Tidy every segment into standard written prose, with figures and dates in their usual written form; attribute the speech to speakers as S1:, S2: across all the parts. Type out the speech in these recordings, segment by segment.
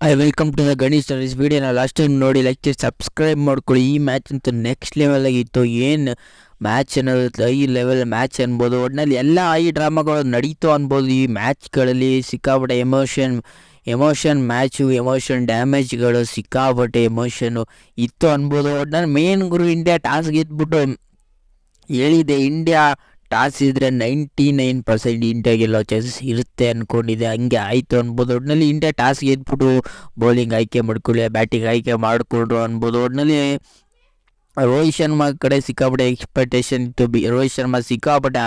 S1: Welcome to the Ganesh service ವಿಡಿಯೋನ last time ನೋಡಿ like ಮಾಡಿ ಸಬ್ಸ್ಕ್ರೈಬ್ ಮಾಡ್ಕೊಳ್ಳಿ. ಈ ಮ್ಯಾಚ್ ಅಂತೂ ನೆಕ್ಸ್ಟ್ ಲೆವೆಲ್ ಆಗಿತ್ತು. ಏನು ಮ್ಯಾಚ್ ಅನ್ನೋದು ಐ ಲೆವೆಲ್ ಮ್ಯಾಚ್ ಅನ್ಬೋದು. ಒಟ್ಟಿನಲ್ಲಿ ಎಲ್ಲ ಐ ಡ್ರಾಮಾಗಳು ನಡೀತು ಅನ್ಬೋದು. ಈ ಮ್ಯಾಚ್ಗಳಲ್ಲಿ ಸಿಕ್ಕಾಪಟ್ಟೆ ಎಮೋಷನ್ ಮ್ಯಾಚು, ಎಮೋಷನ್ ಡ್ಯಾಮೇಜ್ಗಳು, ಸಿಕ್ಕಾಪಟ್ಟೆ ಎಮೋಷನ್ನು ಇತ್ತು ಅನ್ಬೋದು. ಒಟ್ಟಿನಲ್ಲಿ ಮೇನ್ ಗುರು ಇಂಡಿಯಾ ಟಾಸ್ ಗೆದ್ಬಿಟ್ಟು ಹೇಳಿದೆ, ಇಂಡಿಯಾ ಟಾಸ್ ಇದ್ದರೆ 99% ಇಂಡಿಯಾ ಗೆಲ್ಲೋ ಚಾನ್ಸಸ್ ಇರುತ್ತೆ ಅಂದ್ಕೊಂಡಿದ್ದೆ. ಹಂಗೆ ಆಯಿತು ಅನ್ಬೋದು. ಒಟ್ಟಿನಲ್ಲಿ ಇಂಡಿಯಾ ಟಾಸ್ ಗೆದ್ಬಿಟ್ಟು ಬೌಲಿಂಗ್ ಆಯ್ಕೆ ಮಾಡ್ಕೊಳ್ಳಿ, ಬ್ಯಾಟಿಂಗ್ ಆಯ್ಕೆ ಮಾಡಿಕೊಂಡ್ರು ಅನ್ಬೋದು. ಒಟ್ಟಿನಲ್ಲಿ ರೋಹಿತ್ ಶರ್ಮಾ ಕಡೆ ಸಿಕ್ಕಾಪಟ್ಟೆ ಎಕ್ಸ್ಪೆಕ್ಟೇಷನ್ ಇತ್ತು. ರೋಹಿತ್ ಶರ್ಮಾ ಸಿಕ್ಕಾಪಟ್ಟೆ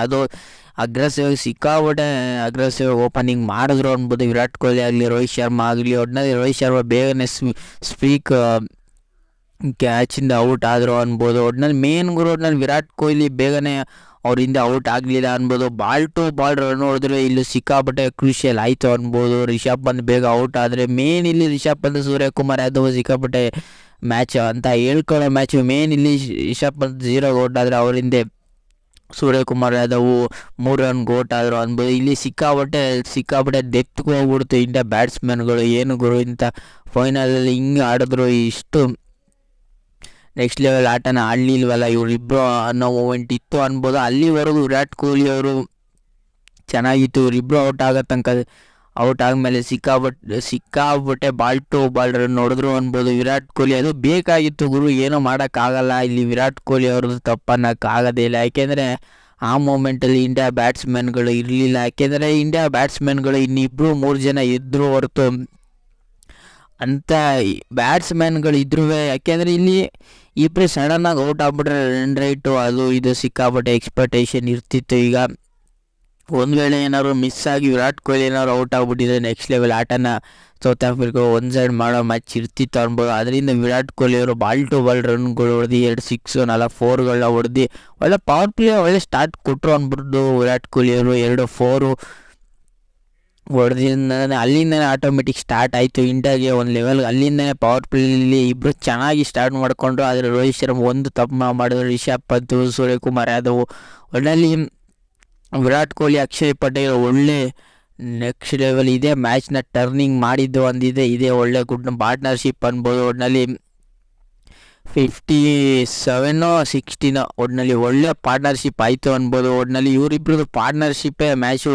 S1: ಅಗ್ರೆಸಿವ್ ಓಪನಿಂಗ್ ಮಾಡಿದ್ರು ಅನ್ಬೋದು. ವಿರಾಟ್ ಕೊಹ್ಲಿ ಆಗಲಿ, ರೋಹಿತ್ ಶರ್ಮಾ ಆಗಲಿ. ಒಟ್ಟಿನಲ್ಲಿ ರೋಹಿತ್ ಶರ್ಮಾ ಬೇಗನೆ ಕ್ಯಾಚಿಂದ ಔಟ್ ಆದರು ಅನ್ಬೋದು. ಒಟ್ಟಿನಲ್ಲಿ ಮೇನ್ ಗುರು ಒಟ್ಟಿನಲ್ಲಿ ವಿರಾಟ್ ಕೊಹ್ಲಿ ಬೇಗನೆ ಅವರಿಂದ ಔಟ್ ಆಗಲಿಲ್ಲ ಅನ್ಬೋದು. ಬಾಲ್ ಟು ಬಾಲ್ ರನ್ ಹೊಡೆದ್ರೆ ಇಲ್ಲಿ ಸಿಕ್ಕಾಪಟ್ಟೆ ಕ್ರೂಷಿಯಲ್ ಆಯಿತು ಅನ್ಬೋದು. ರಿಷಬ್ ಪಂತ್ ಬೇಗ ಔಟ್ ಆದರೆ ಮೇನ್ ಇಲ್ಲಿ ರಿಷಬ್ ಪಂತ್, ಸೂರ್ಯಕುಮಾರ್ ಯಾದವ್ ಸಿಕ್ಕಾಪಟ್ಟೆ ಮ್ಯಾಚ್ ಅಂತ ಹೇಳ್ಕೊಳ್ಳೋ ಮ್ಯಾಚು. ಮೇನ್ ಇಲ್ಲಿ ರಿಷಬ್ ಪಂತ್ 0 ಔಟ್ ಆದರೆ ಅವರಿಂದ ಸೂರ್ಯಕುಮಾರ್ ಯಾದವ್ 3 ರನ್ಗೆ ಔಟ್ ಆದರು ಅನ್ಬೋದು. ಇಲ್ಲಿ ಸಿಕ್ಕಾಪಟ್ಟೆ ಡೆತ್ಗೆ ಹೋಗ್ಬಿಡ್ತು ಇಂಡಿಯಾ ಬ್ಯಾಟ್ಸ್ಮನ್ಗಳು. ಏನು ಗುರು ಇಂಥ ಫೈನಲಲ್ಲಿ ಹಿಂಗೆ ಆಡಿದ್ರು, ಇಷ್ಟು ನೆಕ್ಸ್ಟ್ ಲೆವೆಲ್ ಆಟನ ಆಡಲಿಲ್ವಲ್ಲ ಇವರಿಬ್ಬರು ಅನ್ನೋ ಮೂಮೆಂಟ್ ಇತ್ತು ಅನ್ಬೋದು. ಅಲ್ಲಿವರೆಗೂ ವಿರಾಟ್ ಕೊಹ್ಲಿ ಅವರು ಚೆನ್ನಾಗಿತ್ತು. ಇವರಿಬ್ಬರು ಔಟ್ ಆದಮೇಲೆ ಸಿಕ್ಕಾಪಟ್ಟೆ ಬಾಲ್ ಟು ಬಾಲ್ ರನ್ ನೋಡಿದ್ರು ಅನ್ಬೋದು ವಿರಾಟ್ ಕೊಹ್ಲಿ. ಅದು ಬೇಕಾಗಿತ್ತು ಗುರು, ಏನೋ ಮಾಡೋಕ್ಕಾಗಲ್ಲ ಇಲ್ಲಿ. ವಿರಾಟ್ ಕೊಹ್ಲಿ ಅವ್ರದ್ದು ತಪ್ಪನ್ನೋಕ್ಕಾಗೋದೇ ಇಲ್ಲ. ಯಾಕೆಂದರೆ ಆ ಮೂಮೆಂಟಲ್ಲಿ ಇಂಡಿಯಾ ಬ್ಯಾಟ್ಸ್ಮನ್ಗಳು ಇರಲಿಲ್ಲ. ಯಾಕೆಂದರೆ ಇಂಡಿಯಾ ಬ್ಯಾಟ್ಸ್ಮನ್ಗಳು ಇನ್ನಿಬ್ಬರು 3 ಜನ ಇದ್ದರು ಹೊರತು ಅಂಥ ಬ್ಯಾಟ್ಸ್ಮನ್ಗಳು ಇದ್ರೂ, ಯಾಕೆಂದರೆ ಇಲ್ಲಿ ಇಬ್ಬರು ಸಡನ್ನಾಗಿ ಔಟ್ ಆಗ್ಬಿಟ್ರೆ ರನ್ ರೇಟು ಅದು ಇದು ಸಿಕ್ಕಾಪಟ್ಟೆ ಎಕ್ಸ್ಪೆಕ್ಟೇಷನ್ ಇರ್ತಿತ್ತು. ಈಗ ಒಂದು ವೇಳೆ ಏನಾದ್ರು ಮಿಸ್ ಆಗಿ ವಿರಾಟ್ ಕೊಹ್ಲಿ ಏನಾದ್ರು ಔಟ್ ಆಗ್ಬಿಟ್ಟಿದ್ರೆ ನೆಕ್ಸ್ಟ್ ಲೆವೆಲ್ ಆಟನ ಸೌತ್ ಆಫ್ರಿಕಾ 1 ಸೈಡ್ ಮಾಡೋ ಮ್ಯಾಚ್ ಇರ್ತಿತ್ತು ಅನ್ಬೋದು. ಅದರಿಂದ ವಿರಾಟ್ ಕೊಹ್ಲಿ ಅವರು ಬಾಲ್ ಟು ಬಾಲ್ ರನ್ಗಳು ಹೊಡೆದು 2 6 4 4ಗಳನ್ನ ಹೊಡೆದು ಒಳ್ಳೆ ಪವರ್ ಪ್ಲೇ ಒಳ್ಳೆ ಸ್ಟಾರ್ಟ್ ಕೊಟ್ಟರು ಅಂದ್ಬಿಟ್ಟು ವಿರಾಟ್ ಕೊಹ್ಲಿ ಅವರು 2 4 ಹೊಡೆದಿಂದನೇ ಅಲ್ಲಿಂದನೇ ಆಟೋಮೆಟಿಕ್ ಸ್ಟಾರ್ಟ್ ಆಯಿತು ಇಂಡಿಯಾಗೆ ಒಂದು ಲೆವೆಲ್ಗೆ. ಅಲ್ಲಿಂದನೇ ಪವರ್ ಪ್ಲೇಲಿ ಇಬ್ಬರು ಚೆನ್ನಾಗಿ ಸ್ಟಾರ್ಟ್ ಮಾಡಿಕೊಂಡ್ರು. ಆದರೆ ರೋಹಿತ್ ಶರ್ಮಾ ಒಂದು ತಪ್ಪು ಮಾಡಿದ್ರು. ರಿಷಬ್ ಪಂತ್, ಸೂರ್ಯಕುಮಾರ್ ಯಾದವ್. ಒಳ್ಳೆಯಲ್ಲಿ ವಿರಾಟ್ ಕೊಹ್ಲಿ, ಅಕ್ಷಯ್ ಪಟೇಲ್ ಒಳ್ಳೆ ನೆಕ್ಸ್ಟ್ ಲೆವೆಲ್ ಇದೇ ಮ್ಯಾಚ್ನ ಟರ್ನಿಂಗ್ ಮಾಡಿದ್ದು ಒಂದಿದೆ. ಇದೇ ಒಳ್ಳೆ ಗುಡ್ ಪಾರ್ಟ್ನರ್ಶಿಪ್ ಅನ್ಬೋದು. ಒಟ್ಟಿನಲ್ಲಿ 57-16 ಒಟ್ಟಿನಲ್ಲಿ ಒಳ್ಳೆ ಪಾರ್ಟ್ನರ್ಶಿಪ್ ಆಯಿತು ಅನ್ಬೋದು. ಒಟ್ಟಿನಲ್ಲಿ ಇವರಿಬ್ಬರದ್ದು ಪಾರ್ಟ್ನರ್ಶಿಪ್ಪೇ ಮ್ಯಾಚು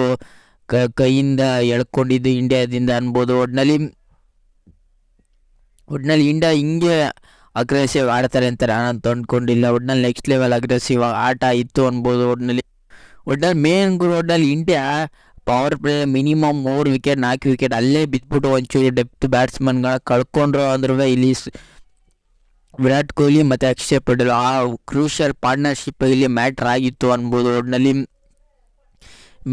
S1: ಕೈಯಿಂದ ಎಳ್ಕೊಂಡಿದ್ದು ಇಂಡಿಯಾದಿಂದ ಅನ್ಬೋದು. ಒಟ್ಟಿನಲ್ಲಿ ಇಂಡಿಯಾ ಹಿಂಗೆ ಅಗ್ರೆಸಿವ್ ಆಡ್ತಾರೆ ಅಂತ ನಾನು ತಂದ್ಕೊಂಡಿಲ್ಲ. ಒಟ್ಟಿನಲ್ಲಿ ನೆಕ್ಸ್ಟ್ ಲೆವೆಲ್ ಅಗ್ರೆಸಿವ್ ಆಟ ಇತ್ತು ಅನ್ಬೋದು. ಒಟ್ಟಿನಲ್ಲಿ ಮೇನ್ ಗುರು ಒಟ್ಟಿನಲ್ಲಿ India power play minimum 3 wicket 4 wicket ಅಲ್ಲೇ ಬಿದ್ದುಬಿಟ್ಟು ಒಂಚೂರು ಡೆಪ್ತ್ ಬ್ಯಾಟ್ಸ್ಮನ್ಗಳ ಕಳ್ಕೊಂಡ್ರು ಅಂದ್ರೂ ಇಲ್ಲಿ ವಿರಾಟ್ ಕೊಹ್ಲಿ ಮತ್ತು ಅಕ್ಷಯ್ ಪಟೇಲ್ ಆ ಕ್ರೂಷಿಯಲ್ ಪಾರ್ಟ್ನರ್ಶಿಪ್ ಇಲ್ಲಿ ಮ್ಯಾಟ್ರ್ ಆಗಿತ್ತು ಅನ್ಬೋದು. ಒಟ್ಟಿನಲ್ಲಿ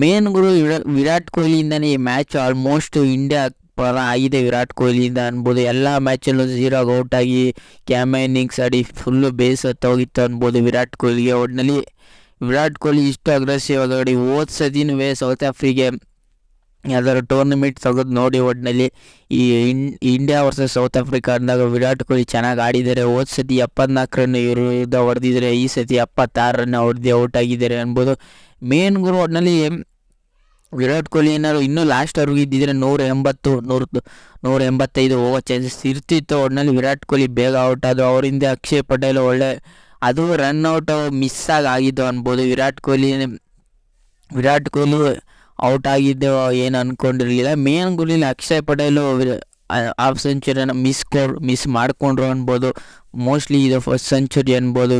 S1: ಮೇನ್ ಗುರು ವಿರಾಟ್ ಕೊಹ್ಲಿಯಿಂದನೇ ಈ ಮ್ಯಾಚ್ ಆಲ್ಮೋಸ್ಟ್ ಇಂಡಿಯಾ ಪರ ಆಗಿದೆ ವಿರಾಟ್ ಕೊಹ್ಲಿಯಿಂದ ಅನ್ಬೋದು. ಎಲ್ಲ ಮ್ಯಾಚಲ್ಲೂ 0 ಔಟ್ ಆಗಿ ಇನ್ನಿಂಗ್ಸ್ ಆಡಿ ಫುಲ್ಲು ಬೇಸತ್ತೋಗಿತ್ತು ಅನ್ಬೋದು ವಿರಾಟ್ ಕೊಹ್ಲಿಗೆ. ಒಟ್ಟಿನಲ್ಲಿ ವಿರಾಟ್ ಕೊಹ್ಲಿ ಇಷ್ಟು ಅಗ್ರೆಸಿವ್ ಆಗಿ ಹೋದ ಸತಿನೂ ಸೌತ್ ಆಫ್ರಿಕೆ ಯಾವ್ದಾದ್ರು ಟೂರ್ನಮೆಂಟ್ ತೆಗೆದು ನೋಡಿ. ಒಟ್ಟಿನಲ್ಲಿ ಈ ಇಂಡಿಯಾ ವರ್ಸಸ್ ಸೌತ್ ಆಫ್ರಿಕಾ ಅಂದಾಗ ವಿರಾಟ್ ಕೊಹ್ಲಿ ಚೆನ್ನಾಗಿ ಆಡಿದ್ದಾರೆ. ಹೋದ ಸತಿ 74 ರನ್ ಇವರು ಹೊಡೆದಿದ್ದಾರೆ, ಈ ಸತಿ 76 ರನ್ ಹೊಡೆದು ಔಟ್ ಆಗಿದ್ದಾರೆ ಅನ್ಬೋದು. ಮೇನ್ ಗುರು ಒಟ್ಟಿನಲ್ಲಿ ವಿರಾಟ್ ಕೊಹ್ಲಿ ಏನಾದ್ರು ಇನ್ನೂ ಲಾಸ್ಟ್ವರೆಗೂ ಇದ್ದಿದ್ರೆ 185 ಹೋಗೋ ಚಾನ್ಸಸ್ ಇರ್ತಿತ್ತು. ಒಟ್ಟಿನಲ್ಲಿ ವಿರಾಟ್ ಕೊಹ್ಲಿ ಬೇಗ ಔಟ್ ಆದರು. ಅವರಿಂದ ಅಕ್ಷಯ್ ಪಟೇಲ್ ಒಳ್ಳೆ ಅದು ರನ್ಔಟ್ ಮಿಸ್ ಆಗಿದ್ದು ಅನ್ಬೋದು. ವಿರಾಟ್ ಕೊಹ್ಲಿ ಔಟ್ ಆಗಿದ್ದು ಏನು ಅಂದ್ಕೊಂಡಿರಲಿಲ್ಲ. ಮೇನ್ ಗುರಿಲಿ ಅಕ್ಷಯ್ ಪಟೇಲು ಹಾಫ್ ಸೆಂಚುರಿನ ಮಿಸ್ ಮಾಡಿಕೊಂಡ್ರು ಅನ್ಬೋದು. ಮೋಸ್ಟ್ಲಿ ಇದು ಫಸ್ಟ್ ಸೆಂಚುರಿ ಅನ್ಬೋದು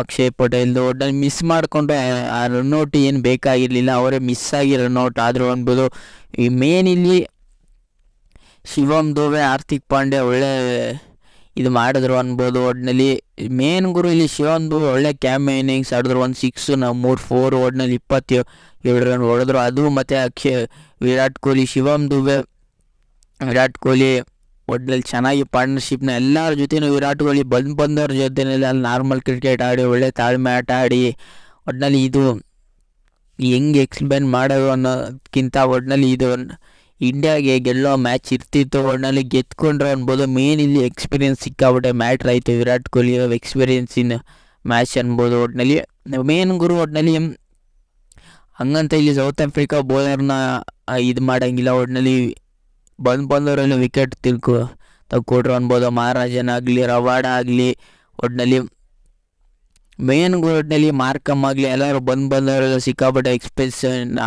S1: ಅಕ್ಷಯ್ ಪಟೇಲ್ದು. ಒಟ್ಟಲ್ಲಿ ಮಿಸ್ ಮಾಡಿಕೊಂಡ್ರೆ ಆ ರನ್ಔಟ್ ಏನು ಬೇಕಾಗಿರಲಿಲ್ಲ, ಅವರೇ ಮಿಸ್ ಆಗಿ ರನ್ಔಟ್ ಆದರು ಅನ್ಬೋದು. ಈ ಮೇನ್ ಇಲ್ಲಿ ಶಿವಮ್ ದುಬೆ, ಹಾರ್ದಿಕ್ ಪಾಂಡ್ಯ ಒಳ್ಳೆ ಇದು ಮಾಡಿದ್ರು ಅನ್ಬೋದು. ಒಟ್ಟಿನಲ್ಲಿ ಮೇನ್ ಗುರು ಇಲ್ಲಿ ಶಿವಮ್ ದುಬೆ ಒಳ್ಳೆ ಇನ್ನಿಂಗ್ಸ್ ಆಡಿದ್ರು. 1 6 3 4 ಒಟ್ಟಿನಲ್ಲಿ 27 ರನ್ ಹೊಡೆದ್ರು. ಅದು ಮತ್ತು ವಿರಾಟ್ ಕೊಹ್ಲಿ, ಶಿವಮ್ ದುಬೆ, ವಿರಾಟ್ ಕೊಹ್ಲಿ ಒಟ್ಟಿನಲ್ಲಿ ಚೆನ್ನಾಗಿ ಪಾರ್ಟ್ನರ್ಶಿಪ್ನ ಎಲ್ಲರ ಜೊತೆನೂ ವಿರಾಟ್ ಕೊಹ್ಲಿ ಬಂದವ್ರ ಜೊತೆಯಲ್ಲಿ ಅಲ್ಲಿ ನಾರ್ಮಲ್ ಕ್ರಿಕೆಟ್ ಆಡಿ ಒಳ್ಳೆ ತಾಳ್ಮೆ ಆಟ ಆಡಿ ಒಟ್ಟಿನಲ್ಲಿ ಇದು ಹೆಂಗೆ ಎಕ್ಸ್ಪ್ಲೇನ್ ಮಾಡೋದು ಅನ್ನೋದಕ್ಕಿಂತ ಒಟ್ಟಿನಲ್ಲಿ ಇದು ಇಂಡಿಯಾಗೆ ಗೆಲ್ಲೋ ಮ್ಯಾಚ್ ಇರ್ತಿತ್ತು. ಒಟ್ಟಿನಲ್ಲಿ ಗೆದ್ಕೊಂಡ್ರು ಅನ್ಬೋದು. ಮೇನ್ ಇಲ್ಲಿ ಎಕ್ಸ್ಪೀರಿಯನ್ಸ್ ಸಿಕ್ಕಾಬಿಟ್ಟೆ ಮ್ಯಾಟ್ರ್ ಆಯಿತು ವಿರಾಟ್ ಕೊಹ್ಲಿ ಎಕ್ಸ್ಪೀರಿಯನ್ಸಿನ ಮ್ಯಾಚ್ ಅನ್ಬೋದು. ಒಟ್ಟಿನಲ್ಲಿ ಮೇನ್ ಗುರು ಒಟ್ಟಿನಲ್ಲಿ ಹಂಗಂತ ಇಲ್ಲಿ ಸೌತ್ ಆಫ್ರಿಕಾ ಬೌಲರ್ನ ಇದು ಮಾಡೋಂಗಿಲ್ಲ. ಒಟ್ಟಿನಲ್ಲಿ ಬಂದವರೆಲ್ಲ ವಿಕೆಟ್ ತಕ್ಕೊಟ್ರು ಅನ್ಬೋದು. ಮಹಾರಾಜನಾಗಲಿ, ರವಾಡ ಆಗಲಿ, ಒಟ್ಟಿನಲ್ಲಿ ಮೇನ್ ಒಟ್ಟಿನಲ್ಲಿ ಮಾರ್ಕಮ್ ಆಗಲಿ ಎಲ್ಲರೂ ಬಂದವರೆಲ್ಲ ಸಿಕ್ಕಾಪಟ್ಟೆ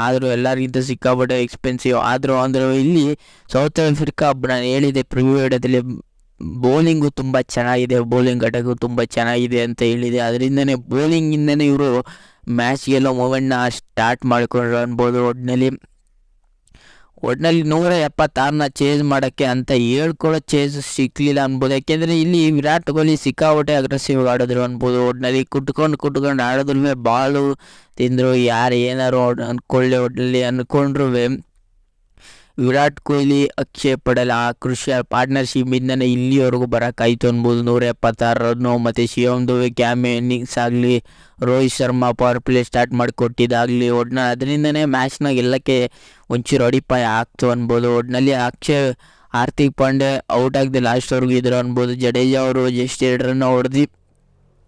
S1: ಆದರೂ ಎಲ್ಲರಿಗಿಂತ ಸಿಕ್ಕಾಪಟ್ಟೆ ಎಕ್ಸ್ಪೆನ್ಸಿವ್ ಆದರೂ ಅಂದರೆ ಇಲ್ಲಿ ಸೌತ್ ಆಫ್ರಿಕಾ ನಾನು ಹೇಳಿದೆ ಪ್ರಿವ್ಯೂ ವಿಡಿಯೋದಲ್ಲಿ ಬೌಲಿಂಗು ತುಂಬ ಚೆನ್ನಾಗಿದೆ, ಬೌಲಿಂಗ್ ಅಟ್ಯಾಕು ತುಂಬ ಚೆನ್ನಾಗಿದೆ ಅಂತ ಹೇಳಿದೆ. ಅದರಿಂದನೇ ಬೌಲಿಂಗಿಂದನೇ ಇವರು ಮ್ಯಾಚ್ಗೆಲ್ಲ ಮೂಮೆಂಟ್ನ ಸ್ಟಾರ್ಟ್ ಮಾಡಿಕೊಂಡ್ರು ಅನ್ಬೋದು. ಒಟ್ಟಿನಲ್ಲಿ 176ನ ಚೇಸ್ ಮಾಡೋಕ್ಕೆ ಅಂತ ಹೇಳ್ಕೊಳ್ಳೋ ಚೇಸ್ ಸಿಕ್ಕಲಿಲ್ಲ ಅನ್ಬೋದು. ಯಾಕೆಂದರೆ ಇಲ್ಲಿ ವಿರಾಟ್ ಕೊಹ್ಲಿ ಸಿಕ್ಕಾಪಟ್ಟೆ ಅಗ್ರೆಸಿವ್ ಆಡಿದ್ರು ಅನ್ಬೋದು. ಒಟ್ಟಿನಲ್ಲಿ ಕುಟ್ಕೊಂಡು ಆಡಿದ್ರು ಬಾಲು ತಿಂದರು, ಯಾರು ಏನಾರು ಒಟ್ಟಿನಲ್ಲಿ ಅಂದ್ಕೊಂಡ್ರು ವಿರಾಟ್ ಕೊಹ್ಲಿ ಅಕ್ಷಯ್ ಪಟೇಲ್ ಆ ಕ್ರುಷಿಯಲ್ ಪಾರ್ಟ್ನರ್ಶಿಪ್ಪಿಂದನೇ ಇಲ್ಲಿವರೆಗೂ ಬರೋಕ್ಕಾಯ್ತು ಅನ್ಬೋದು. 176 ರನ್ನು ಮತ್ತು ಶಿವಮ್ ದುಬೆ ಕ್ಯಾಮೆ ಇನ್ನಿಂಗ್ಸ್ ಆಗಲಿ, Rohit Sharma power play start ಮಾಡಿಕೊಟ್ಟಿದ್ದಾಗಲಿ, ಒಟ್ಟಿನಲ್ಲಿ ಅದರಿಂದನೇ ಮ್ಯಾಚ್ನ ಗೆಲ್ಲಕ್ಕೆ ಒಂಚೂರು ಅಡಿಪಾಯ ಆಗ್ತು ಅನ್ಬೋದು. ಒಟ್ಟಿನಲ್ಲಿ ಹಾರ್ದಿಕ್ ಪಾಂಡ್ಯ ಔಟ್ ಆಗದೆ ಲಾಸ್ಟ್ವರೆಗೂ ಇದ್ರು ಅನ್ಬೋದು. ಜಡೇಜಾ ಅವರು ಜಸ್ಟ್ 2 ರನ್ ಹೊಡೆದು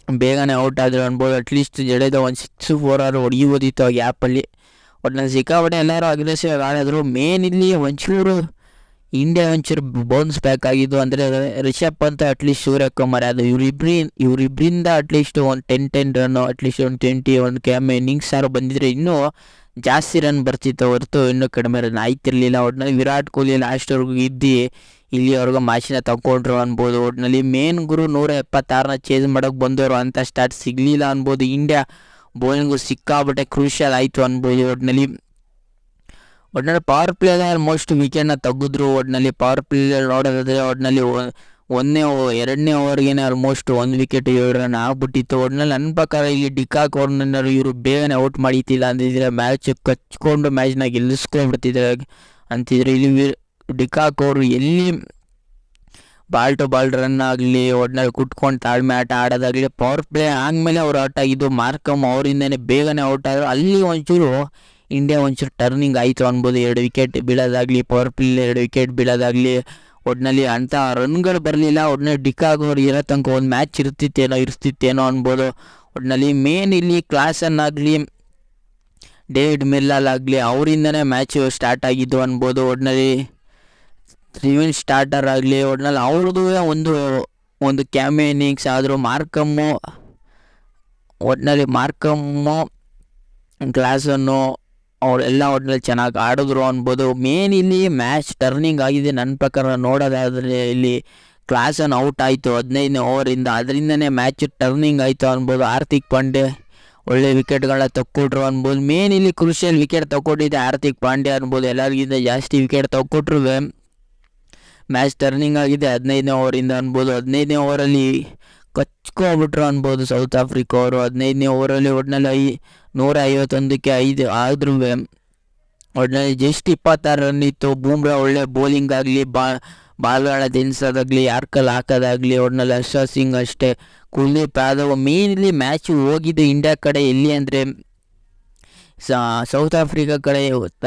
S1: ಬೇಗನೆ ಔಟ್ ಆದರು ಅನ್ಬೋದು. ಅಟ್ಲೀಸ್ಟ್ ಜಡೇಜಾ ಒಂದು 6-4 ಆದರೂ ಹೊಡೆಯೋದಿತ್ತು ಆ ಗ್ಯಾಪಲ್ಲಿ. ಒಟ್ಟಿನಲ್ಲಿ ಸಿಕ್ಕಾಪಟ್ಟೆ ಎಲ್ಲರೂ ಅಗ್ರೆಸಿವ್ ಆಡಿದ್ರು. ಮೇನ್ ಇಲ್ಲಿ ಇಂಡಿಯಾ ಒಂಚೂರು ಬೌನ್ಸ್ ಬ್ಯಾಕ್ ಆಗಿದ್ದು ಅಂದರೆ ರಿಷಬ್ ಪಂತ್ ಅಟ್ಲೀಸ್ಟ್ ಸೂರ್ಯಕುಮಾರ್ ಅದು ಇವರಿಬ್ಬರಿಂದ ಅಟ್ಲೀಸ್ಟ್ ಒಂದು 10 ರನ್ನು, ಅಟ್ಲೀಸ್ಟ್ ಒಂದು 20 ಒಂದು ಕ್ಯಾಮೆ ಇನ್ನಿಂಗ್ಸ್ ಯಾರು ಬಂದಿದ್ರೆ ಇನ್ನೂ ಜಾಸ್ತಿ ರನ್ ಬರ್ತಿತ್ತು ಹೊರತು ಇನ್ನೂ ಕಡಿಮೆ ರನ್ ಆಯ್ತಿರಲಿಲ್ಲ. ಒಟ್ಟಿನಲ್ಲಿ ವಿರಾಟ್ ಕೊಹ್ಲಿ ಲಾಸ್ಟ್ವರೆಗೂ ಇಲ್ಲಿವರೆಗೂ ಮ್ಯಾಚಿನ ತಗೊಂಡ್ರು ಅನ್ಬೋದು. ಒಟ್ಟಿನಲ್ಲಿ ಮೇನ್ 176ನ ಚೇಸ್ ಮಾಡೋಕ್ಕೆ ಬಂದವರು ಅಂತ ಸ್ಟಾರ್ಟ್ ಸಿಗಲಿಲ್ಲ ಅನ್ಬೋದು. ಇಂಡಿಯಾ ಬೌಲಿಂಗು ಸಿಕ್ಕಾಬಟ್ಟೆ ಕ್ರೂಷಿಯಲ್ ಆಯಿತು ಅನ್ಬೋದು. ಒಟ್ಟಿನಲ್ಲಿ ಪವರ್ ಪ್ಲೇದ ಆಲ್ಮೋಸ್ಟ್ ವಿಕೆಟ್ನ ತೆಗೆದ್ರು. ಒಟ್ಟಿನಲ್ಲಿ ಪವರ್ ಪ್ಲೇ ನೋಡೋದಾದರೆ ಒಟ್ಟಿನಲ್ಲಿ 2ನೇ ಓವರ್ಗೇನೆ ಆಲ್ಮೋಸ್ಟ್ 1 ವಿಕೆಟ್ 7 ರನ್ ಆಗ್ಬಿಟ್ಟಿತ್ತು. ಒಟ್ಟಿನಲ್ಲಿ ನನ್ನ ಪ್ರಕಾರ ಇಲ್ಲಿ ಡಿಕಾಕ್ ಅವ್ರನ್ನ ಇವರು ಬೇಗನೆ ಔಟ್ ಮಾಡಿತಿಲ್ಲ ಅಂತಿದ್ರೆ ಮ್ಯಾಚ್ ಕಚ್ಕೊಂಡು ಮ್ಯಾಚ್ನ ಗೆಲ್ಲಿಸ್ಕೊಂಡ್ಬಿಡ್ತಿದ್ದಾರೆ ಅಂತಿದ್ರೆ. ಇಲ್ಲಿ ಡಿಕಾಕ್ ಅವರು ಎಲ್ಲಿ ಬಾಲ್ ಟು ಬಾಲ್ ರನ್ ಆಗಲಿ, ಒಟ್ಟಿನಲ್ಲಿ ಕುಟ್ಕೊಂಡು ತಾಳ್ಮೆ ಆಟ ಆಡೋದಾಗಲಿ, ಪವರ್ ಪ್ಲೇ ಆದಮೇಲೆ ಅವ್ರು ಔಟ್ ಆಗಿದ್ದು. ಮಾರ್ಕಮ್ ಅವರಿಂದನೇ ಬೇಗನೆ ಔಟ್ ಆದರು. ಅಲ್ಲಿ ಒಂಚೂರು ಇಂಡಿಯಾ ಒಂಚೂರು ಟರ್ನಿಂಗ್ ಆಯಿತು ಅನ್ಬೋದು. 2 ವಿಕೆಟ್ ಬೀಳೋದಾಗಲಿ, ಪವರ್ ಪ್ಲೇ 2 ವಿಕೆಟ್ ಬೀಳೋದಾಗಲಿ, ಒಟ್ಟಿನಲ್ಲಿ ಅಂಥ ರನ್ಗಳು ಬರಲಿಲ್ಲ. ಒಟ್ಟಿನಲ್ಲಿ ಡಿಕಾಕ್ ಅವ್ರು ಇರೋ ತನಕ ಒಂದು ಮ್ಯಾಚ್ ಇರ್ತಿತ್ತೇನೋ ಅನ್ಬೋದು. ಒಟ್ಟಿನಲ್ಲಿ ಮೇನ್ ಇಲ್ಲಿ ಕ್ಲಾಸನ್ನಾಗಲಿ, ಡೇವಿಡ್ ಮಿಲ್ಲರ್ ಆಗಲಿ ಅವರಿಂದನೇ ಮ್ಯಾಚು ಸ್ಟಾರ್ಟ್ ಆಗಿದ್ದು ಅನ್ಬೋದು. ಒಟ್ಟಿನಲ್ಲಿ ರಿವಿನ್ ಸ್ಟಾರ್ಟರ್ ಆಗಲಿ, ಒಟ್ಟಿನಲ್ಲಿ ಅವ್ರದ್ದು ಒಂದು ಕ್ಯಾಮೆ ಇನ್ನಿಂಗ್ಸ್ ಆದರೂ ಮಾರ್ಕಮ್ಮು ಗ್ಲಾಸನ್ನು ಅವರೆಲ್ಲ ಒಟ್ಟಿನಲ್ಲಿ ಚೆನ್ನಾಗಿ ಆಡಿದ್ರು ಅನ್ಬೋದು. ಮೇನ್ ಇಲ್ಲಿ ಮ್ಯಾಚ್ ಟರ್ನಿಂಗ್ ಆಗಿದೆ ನನ್ನ ಪ್ರಕಾರ ನೋಡೋದಾದರೆ. ಇಲ್ಲಿ ಕ್ಲಾಸನ್ ಔಟ್ ಆಯಿತು 15ನೇ ಓವರಿಂದ, ಅದರಿಂದನೇ ಮ್ಯಾಚ್ ಟರ್ನಿಂಗ್ ಆಯಿತು ಅನ್ಬೋದು. ಹಾರ್ದಿಕ್ ಪಾಂಡ್ಯ ಒಳ್ಳೆ ವಿಕೆಟ್ಗಳನ್ನ ತಕ್ಕೊಟ್ರು ಅನ್ಬೋದು. ಮೇನ್ ಇಲ್ಲಿ ಕ್ರೂಷಿಯಲ್ ವಿಕೆಟ್ ತಗೊಂಡಿದ್ದೆ ಹಾರ್ದಿಕ್ ಪಾಂಡ್ಯ ಅನ್ಬೋದು. ಎಲ್ಲರಿಗಿಂತ ಜಾಸ್ತಿ ವಿಕೆಟ್ ತಗೊಟ್ರು ಮ್ಯಾಚ್ ಟರ್ನಿಂಗ್ ಆಗಿದೆ 15ನೇ ಓವರಿಂದ ಅನ್ಬೋದು. 15ನೇ ಓವರಲ್ಲಿ ಕಚ್ಕೊಬಿಟ್ರು ಅನ್ಬೋದು ಸೌತ್ ಆಫ್ರಿಕಾ ಅವರು. 15ನೇ ಓವರಲ್ಲಿ ಒಟ್ಟಿನಲ್ಲಿ 151ಕ್ಕೆ 5 ಆದ್ರೂ ಒಟ್ಟಿನಲ್ಲಿ ಜಸ್ಟ್ 26 ರನ್ ಇತ್ತು. ಬೂಮ್ರಾ ಒಳ್ಳೆ ಬೌಲಿಂಗ್ ಆಗಲಿ, ಬಾಲ್ಗಳ ದಿನ್ಸೋದಾಗಲಿ, ಯಾರ್ಕಲ್ ಹಾಕೋದಾಗಲಿ, ಒಟ್ಟಿನಲ್ಲಿ ಹರ್ಷ ಸಿಂಗ್ ಅಷ್ಟೇ, ಕುಲ್ದೀಪ್ ಯಾದವ್. ಮೇನ್ಲಿ ಮ್ಯಾಚ್ ಹೋಗಿದೆ ಇಂಡಿಯಾ ಕಡೆ ಎಲ್ಲಿ ಅಂದರೆ ಸೌತ್ ಆಫ್ರಿಕಾ ಕಡೆ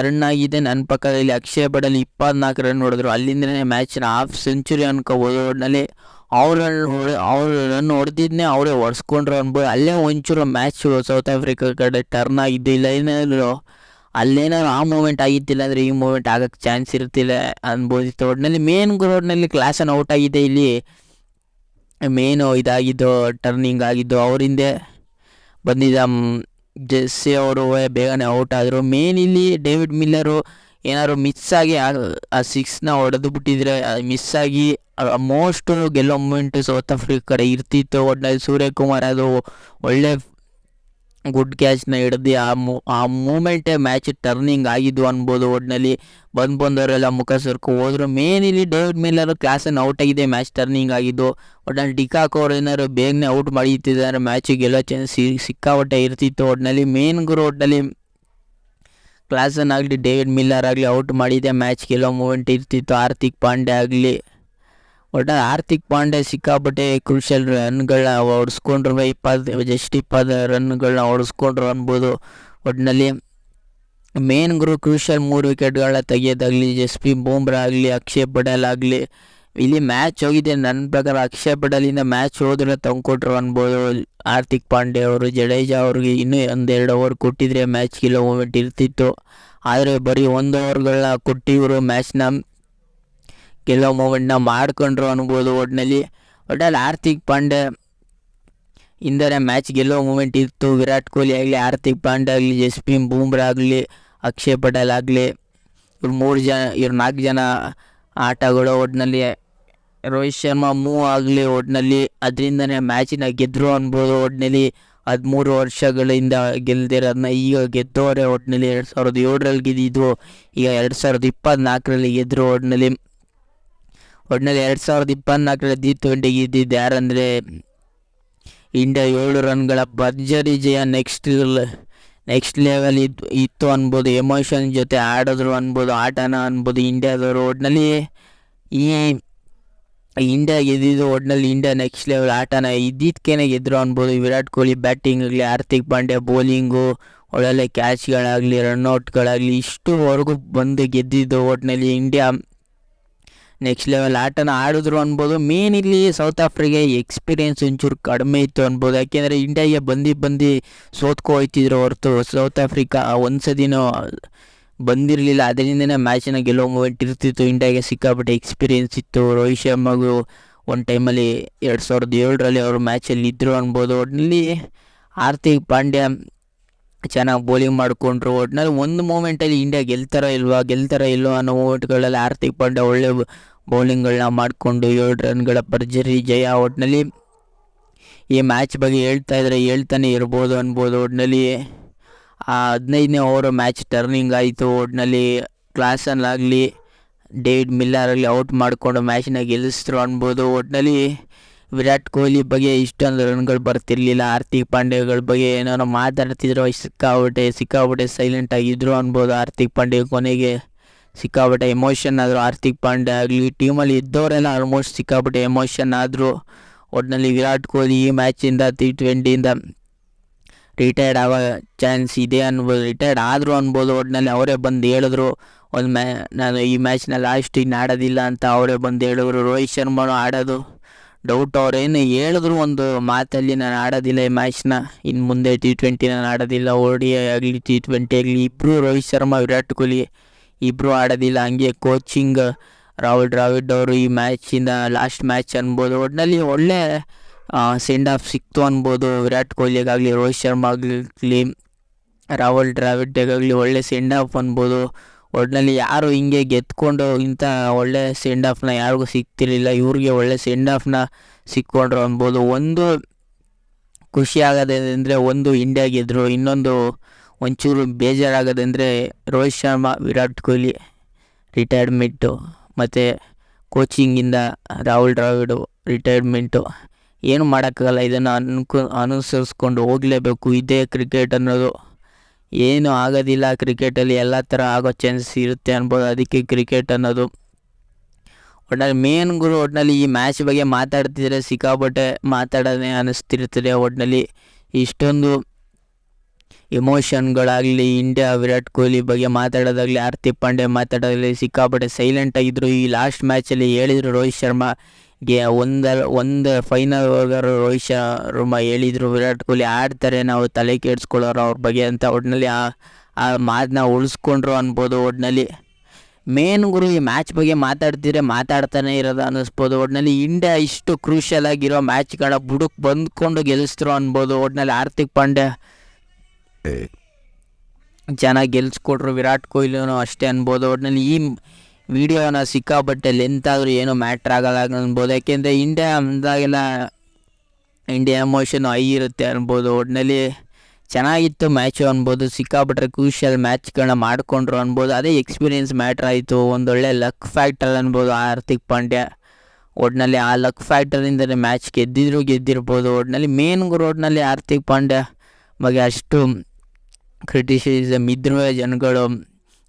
S1: ರನ್ ಆಗಿದೆ ನನ್ನ ಪಕ್ಕದಲ್ಲಿ. ಅಕ್ಷಯ್ ಪಟೇಲ್ 24 ರನ್ ಹೊಡೆದ್ರು. ಅಲ್ಲಿಂದನೇ ಮ್ಯಾಚ್ನ ಹಾಫ್ ಸೆಂಚುರಿ ಅನ್ಕೋಬೋದು. ಒಟ್ಟಿನಲ್ಲಿ ಅವ್ರ ರನ್ ಹೊಡೆದಿದ್ನೇ ಅವರೇ ಹೊಡೆಸ್ಕೊಂಡ್ರು ಅನ್ಬೋದು. ಅಲ್ಲೇ ಒಂಚೂರು ಮ್ಯಾಚ್ ಸೌತ್ ಆಫ್ರಿಕಾ ಕಡೆ ಟರ್ನ್ ಆಗಿದ್ದಿಲ್ಲ. ಅಲ್ಲೇನಾದ್ರು ಆ ಮೂಮೆಂಟ್ ಆಗಿದ್ದಿಲ್ಲ ಅಂದರೆ ಈ ಮೂಮೆಂಟ್ ಆಗೋಕ್ಕೆ ಚಾನ್ಸ್ ಇರ್ತಿಲ್ಲ ಅನ್ಬೋದಿತ್ತು. ಒಟ್ಟಿನಲ್ಲಿ ಮೇನ್ ಗ್ರೌಂಡ್ನಲ್ಲಿ ಕ್ಲಾಸನ್ ಔಟ್ ಆಗಿದೆ. ಇಲ್ಲಿ ಮೇನು ಇದಾಗಿದ್ದು ಟರ್ನಿಂಗ್ ಆಗಿದ್ದು ಅವರಿಂದೆ ಬಂದಿದ್ದ ಜೆಸ್ಸಿ ಅವರು ಬೇಗನೆ ಔಟ್ ಆದರು. ಮೇನ್ ಇಲ್ಲಿ ಡೇವಿಡ್ ಮಿಲ್ಲರು ಏನಾದ್ರು ಮಿಸ್ಸಾಗಿ ಆ 6ನ ಹೊಡೆದು ಬಿಟ್ಟಿದ್ರೆ ಮಿಸ್ಸಾಗಿ ಮೋಸ್ಟ್ ಗೆಲ್ಲೋ ಮೂಮೆಂಟ್ ಸೌತ್ ಆಫ್ರಿಕಾ ಕಡೆ ಇರ್ತಿತ್ತು. ಒಟ್ಟಿನಲ್ಲಿ ಸೂರ್ಯಕುಮಾರ್ ಅದು ಒಳ್ಳೆ ಗುಡ್ ಕ್ಯಾಚ್ನ ಹಿಡ್ದು ಆ ಮೂಮೆಂಟೇ ಮ್ಯಾಚ್ ಟರ್ನಿಂಗ್ ಆಗಿದ್ದು ಅನ್ಬೋದು. ಒಟ್ಟಿನಲ್ಲಿ ಬಂದವರೆಲ್ಲ ಮುಖ ಸರ್ಕು ಹೋದ್ರು. ಮೇನ್ ಇಲ್ಲಿ ಡೇವಿಡ್ ಮಿಲ್ಲರ್ ಕ್ಲಾಸನ್ನು ಔಟ್ ಆಗಿದೆ, ಮ್ಯಾಚ್ ಟರ್ನಿಂಗ್ ಆಗಿದ್ದು. ಒಟ್ಟಿನಲ್ಲಿ ಡಿಕಾಕ್ ಅವ್ರು ಏನಾದ್ರು ಬೇಗನೆ ಔಟ್ ಮಾಡಿತ್ತಿದ್ದಾರೆ ಮ್ಯಾಚಿಗೆ ಗೆಲ್ಲೋ ಚಾನ್ಸ್ ಸಿಕ್ಕಾಪಟ್ಟೆ ಇರ್ತಿತ್ತು. ಒಟ್ಟಿನಲ್ಲಿ ಮೇನ್ ಒಟ್ಟಿನಲ್ಲಿ ಕ್ಲಾಸನ್ ಆಗಲಿ, ಡೇವಿಡ್ ಮಿಲ್ಲರ್ ಆಗಲಿ ಔಟ್ ಮಾಡಿದೆ ಮ್ಯಾಚ್ ಗೆಲ್ಲೋ ಮೂಮೆಂಟ್ ಇರ್ತಿತ್ತು. ಹಾರ್ದಿಕ್ ಪಾಂಡ್ಯ ಆಗಲಿ, ಒಟ್ಟಾರೆ ಹಾರ್ದಿಕ್ ಪಾಂಡ್ಯ ಸಿಕ್ಕಾಪಟ್ಟೆ ಕ್ರೂಷಿಯಲ್ ರನ್ಗಳನ್ನ ಹೊಡೆಸ್ಕೊಂಡ್ರು. 20 ರನ್ಗಳನ್ನ ಹೊಡೆಸ್ಕೊಂಡ್ರು ಅನ್ಬೋದು. ಒಟ್ಟಿನಲ್ಲಿ ಮೇನ್ ಕ್ರೂಷಿಯಲ್ 3 ವಿಕೆಟ್ಗಳನ್ನ ತೆಗಿಯೋದಾಗಲಿ, ಜಸ್ಪ್ರೀತ್ ಬೂಮ್ರಾ ಆಗಲಿ, ಅಕ್ಷಯ್ ಪಟೇಲ್ ಆಗಲಿ, ಇಲ್ಲಿ ಮ್ಯಾಚ್ ಹೋಗಿದೆ ನನ್ನ ಪ್ರಕಾರ. ಅಕ್ಷಯ್ ಪಟೇಲಿಂದ ಮ್ಯಾಚ್ ಹೋದ್ರೆ ತಂದ್ಕೊಟ್ರು ಅನ್ಬೋದು ಹಾರ್ದಿಕ್ ಪಾಂಡ್ಯ ಅವರು. ಜಡೇಜಾ ಅವ್ರಿಗೆ ಇನ್ನೂ 1-2 ಓವರ್ ಕೊಟ್ಟಿದ್ರೆ ಮ್ಯಾಚ್ ಗೆಲ್ಲೋ ಮೂಮೆಂಟ್ ಇರ್ತಿತ್ತು. ಆದರೆ ಬರೀ 1 ಓವರ್ಗಳನ್ನ ಕೊಟ್ಟಿವರು ಮ್ಯಾಚ್ನ ಗೆಲ್ಲೋ ಮೂಮೆಂಟ್ನ ಮಾಡ್ಕೊಂಡ್ರು ಅನ್ಬೋದು. ಒಟ್ಟಿನಲ್ಲಿ ಹಾರ್ದಿಕ್ ಪಾಂಡ್ಯ ಇಂದನೇ ಮ್ಯಾಚ್ ಗೆಲ್ಲೋ ಮೂಮೆಂಟ್ ಇತ್ತು. ವಿರಾಟ್ ಕೊಹ್ಲಿ ಆಗಲಿ, ಹಾರ್ದಿಕ್ ಪಾಂಡ್ಯ ಆಗಲಿ, ಜಸ್ಪ್ರೀತ್ ಬೂಮ್ರಾ ಆಗಲಿ, ಅಕ್ಷಯ್ ಪಟೇಲ್ ಆಗಲಿ, ಇವ್ರು 4 ಜನ ಆಟಗಳು. ಒಟ್ಟಿನಲ್ಲಿ ರೋಹಿತ್ ಶರ್ಮಾ ಮೂವ್ ಆಗಲಿ, ಒಟ್ಟಿನಲ್ಲಿ ಅದರಿಂದನೇ ಮ್ಯಾಚಿನ ಗೆದ್ದರು ಅನ್ಬೋದು. ಒಟ್ಟಿನಲ್ಲಿ 13 ವರ್ಷಗಳಿಂದ ಗೆಲ್ದಿರೋದನ್ನ ಈಗ ಗೆದ್ದವರೇ. ಒಟ್ಟಿನಲ್ಲಿ 2007ರಲ್ಲಿ ಗೆದ್ದಿದ್ದು, ಈಗ 2024ರಲ್ಲಿ ಗೆದ್ದರು. ಒಟ್ಟಿನಲ್ಲಿ 2024ರಲ್ಲಿ T20 ಗೆದ್ದಿದ್ದು ಯಾರಂದರೆ ಇಂಡಿಯಾ. 7 ರನ್ಗಳ ಭರ್ಜರಿ ಜಯ. ನೆಕ್ಸ್ಟ್ ಲೆವೆಲ್ ಇತ್ತು ಅನ್ಬೋದು. ಎಮೋಷನ್ ಜೊತೆ ಆಡಿದ್ರು ಅನ್ಬೋದು, ಆಟನ ಅನ್ಬೋದು ಇಂಡಿಯಾದವರು. ಒಟ್ಟಿನಲ್ಲಿ ಈ ಇಂಡಿಯಾ ಗೆದ್ದಿದ್ದು, ಒಟ್ಟಿನಲ್ಲಿ ಇಂಡಿಯಾ ನೆಕ್ಸ್ಟ್ ಲೆವೆಲ್ ಆಟನ ಇದ್ದಿದ್ದಕ್ಕೇನೆ ಗೆದ್ದರು ಅನ್ಬೋದು. ವಿರಾಟ್ ಕೊಹ್ಲಿ ಬ್ಯಾಟಿಂಗ್ ಆಗಲಿ, ಹಾರ್ದಿಕ್ ಪಾಂಡ್ಯ ಬೌಲಿಂಗು, ಒಳ್ಳೊಳ್ಳೆ ಕ್ಯಾಚ್ಗಳಾಗಲಿ, ರನ್ಔಟ್ಗಳಾಗಲಿ, ಇಷ್ಟುವರೆಗೂ ಬಂದು ಗೆದ್ದಿದ್ದು. ಒಟ್ಟಿನಲ್ಲಿ ಇಂಡಿಯಾ ನೆಕ್ಸ್ಟ್ ಲೆವೆಲ್ ಆಟನ ಆಡಿದ್ರು ಅನ್ಬೋದು. ಮೇನ್ ಇಲ್ಲಿ ಸೌತ್ ಆಫ್ರಿಕಾ ಎಕ್ಸ್ಪೀರಿಯೆನ್ಸ್ ಒಂಚೂರು ಕಡಿಮೆ ಇತ್ತು ಅನ್ಬೋದು. ಯಾಕೆಂದರೆ ಇಂಡಿಯಾಗೆ ಬಂದು ಸೋತ್ಕೊ ಹೋಯ್ತಿದ್ರು ಹೊರತು ಸೌತ್ ಆಫ್ರಿಕಾ ಒಂದ್ಸದಿನೂ ಬಂದಿರಲಿಲ್ಲ. ಅದರಿಂದನೇ ಮ್ಯಾಚಿನ ಗೆಲ್ಲೋ ಮೂಮೆಂಟ್ ಇರ್ತಿತ್ತು. ಇಂಡಿಯಾಗೆ ಸಿಕ್ಕಾಪಟ್ಟೆ ಎಕ್ಸ್ಪೀರಿಯೆನ್ಸ್ ಇತ್ತು. ರೋಹಿತ್ ಶರ್ಮಾಗೂ ಒಂದು ಟೈಮಲ್ಲಿ 2007ರಲ್ಲಿ ಅವರು ಮ್ಯಾಚಲ್ಲಿ ಇದ್ದರು ಅನ್ಬೋದು. ಒಟ್ಟಿನಲ್ಲಿ ಹಾರ್ದಿಕ್ ಪಾಂಡ್ಯ ಚೆನ್ನಾಗಿ ಬೌಲಿಂಗ್ ಮಾಡಿಕೊಂಡ್ರು. ಒಟ್ಟಿನಲ್ಲಿ ಒಂದು ಮೂಮೆಂಟಲ್ಲಿ ಇಂಡಿಯಾ ಗೆಲ್ತಾರ ಇಲ್ವಾ ಅನ್ನೋ ಮೂಮೆಂಟ್ಗಳಲ್ಲಿ ಹಾರ್ದಿಕ್ ಪಾಂಡ್ಯ ಒಳ್ಳೆ ಬೌಲಿಂಗ್ಗಳನ್ನ ಮಾಡಿಕೊಂಡು 7 ರನ್ಗಳ ಭರ್ಜರಿ ಜಯ. ಒಟ್ಟಿನಲ್ಲಿ ಈ ಮ್ಯಾಚ್ ಬಗ್ಗೆ ಹೇಳ್ತಾನೆ ಇರ್ಬೋದು ಅನ್ಬೋದು. ಒಟ್ಟಿನಲ್ಲಿ 15ನೇ ಓವರ್ ಮ್ಯಾಚ್ ಟರ್ನಿಂಗ್ ಆಯಿತು. ಒಟ್ಟಿನಲ್ಲಿ ಕ್ಲಾಸನ್ನಾಗಲಿ, ಡೇವಿಡ್ ಮಿಲ್ಲರ್ ಆಗಲಿ ಔಟ್ ಮಾಡಿಕೊಂಡು ಮ್ಯಾಚ್ನ ಗೆಲ್ಲಿಸಿದ್ರು ಅನ್ಬೋದು. ಒಟ್ಟಿನಲ್ಲಿ ವಿರಾಟ್ ಕೊಹ್ಲಿ ಬಗ್ಗೆ ಇಷ್ಟೊಂದು ರನ್ಗಳು ಬರ್ತಿರ್ಲಿಲ್ಲ. ಹಾರ್ದಿಕ್ ಪಾಂಡ್ಯಗಳ ಬಗ್ಗೆ ಏನೋ ಮಾತಾಡ್ತಿದ್ರು, ಸಿಕ್ಕಾಪಟ್ಟೆ ಸೈಲೆಂಟ್ ಆಗಿದ್ರು ಅನ್ಬೋದು. ಹಾರ್ದಿಕ್ ಪಾಂಡ್ಯ ಕೊನೆಗೆ ಸಿಕ್ಕಾಪಟ್ಟೆ ಎಮೋಷನ್ ಆದರು. ಹಾರ್ದಿಕ್ ಪಾಂಡ್ಯ ಆಗಲಿ, ಟೀಮಲ್ಲಿ ಇದ್ದವರೆಲ್ಲ ಆಲ್ಮೋಸ್ಟ್ ಸಿಕ್ಕಾಪಟ್ಟೆ ಎಮೋಷನ್ ಆದರು. ಒಟ್ಟಿನಲ್ಲಿ ವಿರಾಟ್ ಕೊಹ್ಲಿ ಈ ಮ್ಯಾಚಿಂದ T20ಯಿಂದ ರಿಟೈರ್ಡ್ ಆಗೋ ಚಾನ್ಸ್ ಇದೆ ಅನ್ಬೋದು. ರಿಟೈರ್ಡ್ ಆದರು ಅನ್ಬೋದು. ಒಟ್ಟಿನಲ್ಲಿ ಅವರೇ ಬಂದು ಹೇಳಿದ್ರು, ನಾನು ಈ ಮ್ಯಾಚ್ನ ಲಾಸ್ಟ್ ಇನ್ನು ಆಡೋದಿಲ್ಲ ಅಂತ ಅವರೇ ಬಂದು ಹೇಳಿದ್ರು. ರೋಹಿತ್ ಶರ್ಮಾನು ಆಡೋದು ಡೌಟ್. ಅವ್ರೇನು ಹೇಳಿದ್ರು ಒಂದು ಮಾತಲ್ಲಿ, ನಾನು ಆಡೋದಿಲ್ಲ ಈ ಮ್ಯಾಚ್ನ, ಇನ್ನು ಮುಂದೆ T20 ನಾನು ಆಡೋದಿಲ್ಲ. ODI ಆಗಲಿ T20 ಆಗಲಿ ಇಬ್ಬರು, ರೋಹಿತ್ ಶರ್ಮಾ, ವಿರಾಟ್ ಕೊಹ್ಲಿ ಇಬ್ಬರು ಆಡೋದಿಲ್ಲ. ಹಂಗೆ ಕೋಚಿಂಗ್ ರಾಹುಲ್ ದ್ರಾವಿಡ್ ಅವರು ಈ ಮ್ಯಾಚಿಂದ ಲಾಸ್ಟ್ ಮ್ಯಾಚ್ ಅನ್ಬೋದು. ಒಟ್ಟಿನಲ್ಲಿ ಒಳ್ಳೆ ಸೆಂಡ್ ಆಫ್ ಸಿಕ್ತು ಅನ್ಬೋದು. ವಿರಾಟ್ ಕೊಹ್ಲಿಗಾಗಲಿ, ರೋಹಿತ್ ಶರ್ಮಾ ಆಗಲಿ, ರಾಹುಲ್ ದ್ರಾವಿಡ್ಗಾಗಲಿ ಒಳ್ಳೆ ಸೆಂಡ್ ಆಫ್ ಅನ್ಬೋದು. ಒಟ್ಟಿನಲ್ಲಿ ಯಾರು ಹಿಂಗೆ ಗೆದ್ಕೊಂಡು ಇಂಥ ಒಳ್ಳೆ ಸೆಂಡ್ ಆಫ್ನ ಯಾರಿಗೂ ಸಿಗ್ತಿರ್ಲಿಲ್ಲ. ಇವ್ರಿಗೆ ಒಳ್ಳೆ ಸೆಂಡ್ ಆಫ್ನ ಸಿಕ್ಕೊಂಡ್ರು ಅನ್ಬೋದು. ಒಂದು ಖುಷಿ ಆಗೋದಂದರೆ ಒಂದು ಇಂಡಿಯಾ ಗೆದ್ದರು, ಇನ್ನೊಂದು ಒಂಚೂರು ಬೇಜಾರಾಗೋದಂದರೆ ರೋಹಿತ್ ಶರ್ಮಾ, ವಿರಾಟ್ ಕೊಹ್ಲಿ ರಿಟೈರ್ಮೆಂಟು, ಮತ್ತು ಕೋಚಿಂಗಿಂದ ರಾಹುಲ್ ದ್ರಾವಿಡು ರಿಟೈರ್ಮೆಂಟು. ಏನು ಮಾಡೋಕ್ಕಾಗಲ್ಲ, ಇದನ್ನು ಅನುಸರಿಸ್ಕೊಂಡು ಹೋಗಲೇಬೇಕು. ಇದೇ ಕ್ರಿಕೆಟ್ ಅನ್ನೋದು. ಏನು ಆಗೋದಿಲ್ಲ ಕ್ರಿಕೆಟಲ್ಲಿ, ಎಲ್ಲ ಥರ ಆಗೋ ಚಾನ್ಸಸ್ ಇರುತ್ತೆ ಅನ್ಬೋದು. ಅದಕ್ಕೆ ಕ್ರಿಕೆಟ್ ಅನ್ನೋದು. ಒಟ್ಟಿನಲ್ಲಿ ಒಟ್ಟಿನಲ್ಲಿ ಈ ಮ್ಯಾಚ್ ಬಗ್ಗೆ ಮಾತಾಡ್ತಿದ್ರೆ ಸಿಕ್ಕಾಪಟ್ಟೆ ಮಾತಾಡೋದೇ ಅನ್ನಿಸ್ತಿರ್ತದೆ. ಒಟ್ಟಿನಲ್ಲಿ ಇಷ್ಟೊಂದು ಎಮೋಷನ್ಗಳಾಗಲಿ, ಇಂಡಿಯಾ ವಿರಾಟ್ ಕೊಹ್ಲಿ ಬಗ್ಗೆ ಮಾತಾಡೋದಾಗಲಿ, ಹಾರ್ದಿಕ್ ಪಾಂಡ್ಯ ಮಾತಾಡೋದಾಗಲಿ ಸಿಕ್ಕಾಪಟ್ಟೆ ಸೈಲೆಂಟ್ ಆಗಿದ್ದರು. ಈ ಲಾಸ್ಟ್ ಮ್ಯಾಚಲ್ಲಿ ಹೇಳಿದರು ರೋಹಿತ್ ಶರ್ಮಾಗೆ ಒಂದು ಫೈನಲ್ ಹೋಗೋರು ರೋಹಿತ್ ಶರ್ಮಾ ಹೇಳಿದರು, ವಿರಾಟ್ ಕೊಹ್ಲಿ ಆಡ್ತಾರೆ, ನಾವು ತಲೆ ಕೆಡಿಸ್ಕೊಳ್ಳೋರು ಅವ್ರ ಬಗ್ಗೆ ಅಂತ. ಒಟ್ಟಿನಲ್ಲಿ ಆ ಮಾತನ್ನ ಉಳಿಸ್ಕೊಂಡ್ರು ಅನ್ಬೋದು. ಒಟ್ಟಿನಲ್ಲಿ ಈ ಮ್ಯಾಚ್ ಬಗ್ಗೆ ಮಾತಾಡ್ತಾನೆ ಇರೋದು ಅನ್ನಿಸ್ಬೋದು. ಒಟ್ಟಿನಲ್ಲಿ ಇಂಡಿಯಾ ಇಷ್ಟು ಕ್ರೂಷಿಯಲ್ ಆಗಿರೋ ಮ್ಯಾಚ್ಗಳ ಬುಡಕ್ಕೆ ಬಂದ್ಕೊಂಡು ಗೆಲ್ಲಿಸಿದ್ರು ಅನ್ಬೋದು. ಒಟ್ಟಿನಲ್ಲಿ ಹಾರ್ದಿಕ್ ಪಾಂಡ್ಯ ಚೆನ್ನಾಗಿ ಗೆಲ್ಸ್ಕೊಟ್ರು, ವಿರಾಟ್ ಕೊಹ್ಲಿನೂ ಅಷ್ಟೇ ಅನ್ಬೋದು. ಒಟ್ಟಿನಲ್ಲಿ ಈ ವಿಡಿಯೋನ ಸಿಕ್ಕಾಪಟ್ಟೆ ಲೆಂತ್ ಆದರೂ ಏನೂ ಮ್ಯಾಟ್ರ್ ಆಗಲ್ಲ ಅನ್ಬೋದು. ಯಾಕೆಂದರೆ ಇಂಡಿಯಾ ಅಂದಾಗೆಲ್ಲ ಇಂಡಿಯಾ ಎಮೋಷನ್ ಹೈ ಇರುತ್ತೆ ಅನ್ಬೋದು. ಒಟ್ಟಿನಲ್ಲಿ ಚೆನ್ನಾಗಿತ್ತು ಮ್ಯಾಚು ಅನ್ಬೋದು. ಸಿಕ್ಕಾಪಟ್ಟೆ ಕ್ರೂಷಿಯಲ್ ಮ್ಯಾಚ್ಗಳನ್ನ ಮಾಡಿಕೊಂಡ್ರು ಅನ್ಬೋದು. ಅದೇ ಎಕ್ಸ್ಪೀರಿಯೆನ್ಸ್ ಮ್ಯಾಟ್ರ್ ಆಯಿತು. ಒಂದೊಳ್ಳೆ ಲಕ್ ಫ್ಯಾಕ್ಟರ್ ಅನ್ಬೋದು ಹಾರ್ದಿಕ್ ಪಾಂಡ್ಯ. ಒಟ್ಟಿನಲ್ಲಿ ಆ ಲಕ್ ಫ್ಯಾಕ್ಟರಿಂದಲೇ ಮ್ಯಾಚ್ ಗೆದ್ದಿರ್ಬೋದು. ಒಟ್ಟಿನಲ್ಲಿ ಒಟ್ಟಿನಲ್ಲಿ ಹಾರ್ದಿಕ್ ಪಾಂಡ್ಯ ಬಗ್ಗೆ ಅಷ್ಟು ಕ್ರಿಟಿಸಿಸಮ್ ಇದ್ರೂ ಜನಗಳು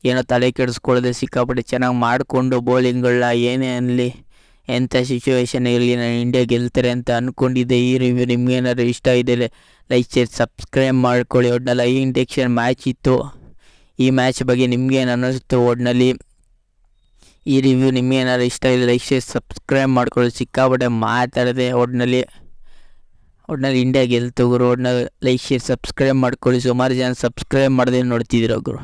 S1: ಏನೋ ತಲೆ ಕೆಡಿಸ್ಕೊಳ್ಳದೆ ಸಿಕ್ಕಾಪಟ್ಟೆ ಚೆನ್ನಾಗಿ ಮಾಡಿಕೊಂಡು ಬೌಲಿಂಗ್ಗಳನ್ನ ಏನೇ ಅನ್ನಲಿ, ಎಂಥ ಸಿಚುವೇಶನ್ ಇರಲಿ, ನಾನು ಇಂಡಿಯಾ ಗೆಲ್ತಾರೆ ಅಂತ ಅಂದ್ಕೊಂಡಿದ್ದೆ. ಈ ರಿವ್ಯೂ ನಿಮ್ಗೇನಾದ್ರು ಇಷ್ಟ ಇದೆ ಲೈಕ್ ಶೇರ್ ಸಬ್ಸ್ಕ್ರೈಬ್ ಮಾಡ್ಕೊಳ್ಳಿ. ಒಟ್ಟಿನಲ್ಲಿ ಹೈ ಇಂಟೆನ್ಷನ್ ಮ್ಯಾಚ್ ಇತ್ತು. ಈ ಮ್ಯಾಚ್ ಬಗ್ಗೆ ನಿಮ್ಗೇನು ಅನ್ನಿಸ್ತು? ಒಟ್ಟಿನಲ್ಲಿ ಈ ರಿವ್ಯೂ ನಿಮ್ಗೇನಾದ್ರು ಇಷ್ಟ ಇದೆ ಲೈಕ್ ಶೇರ್ ಸಬ್ಸ್ಕ್ರೈಬ್ ಮಾಡ್ಕೊಳ್ಳಿ. ಸಿಕ್ಕಾಪಟ್ಟೆ ಮಾತಾಡಿದೆ. ಒಟ್ಟಿನಲ್ಲಿ ಇಂಡಿಯಾ ಗೆಲ್ತು ಗುರು. ಒಟ್ಟಿನಲ್ಲಿ ಲೈಕ್ ಶೇರ್ ಸಬ್ಸ್ಕ್ರೈಬ್ ಮಾಡ್ಕೊಳ್ಳಿ. ಸುಮಾರು ಜನ ಸಬ್ಸ್ಕ್ರೈಬ್ ಮಾಡದೆ ನೋಡ್ತಿದ್ದೀರ ಗುರು.